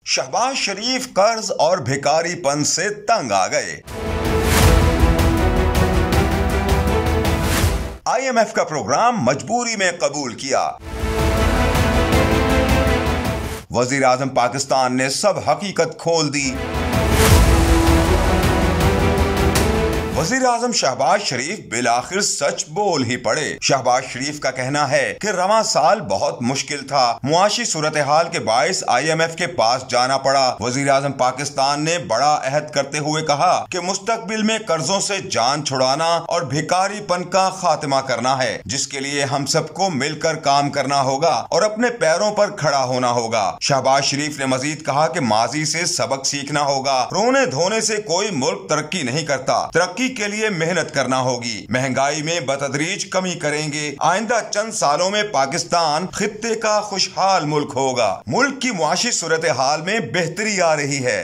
शहबाज शरीफ कर्ज और भिखारीपन से तंग आ गए। IMF का प्रोग्राम मजबूरी में कबूल किया। वजीर आजम पाकिस्तान ने सब हकीकत खोल दी। वजीर आजम शहबाज शरीफ बिलाखिर सच बोल ही पड़े। शहबाज शरीफ का कहना है कि रवां साल बहुत मुश्किल था, मुआशी सूरत हाल के बाइस IMF के पास जाना पड़ा। वजीर आजम पाकिस्तान ने बड़ा अहद करते हुए कहा कि मुस्तकबिल में कर्जों से जान छुड़ाना और भिखारीपन का खात्मा करना है, जिसके लिए हम सबको मिलकर काम करना होगा और अपने पैरों पर खड़ा होना होगा। शहबाज शरीफ ने मजीद कहा कि माजी से सबक सीखना होगा। रोने धोने से कोई मुल्क तरक्की नहीं करता, तरक्की के लिए मेहनत करना होगी। महंगाई में बतदरीज कमी करेंगे। आइंदा चंद सालों में पाकिस्तान खित्ते का खुशहाल मुल्क होगा। मुल्क की मुआशी सूरत हाल में बेहतरी आ रही है।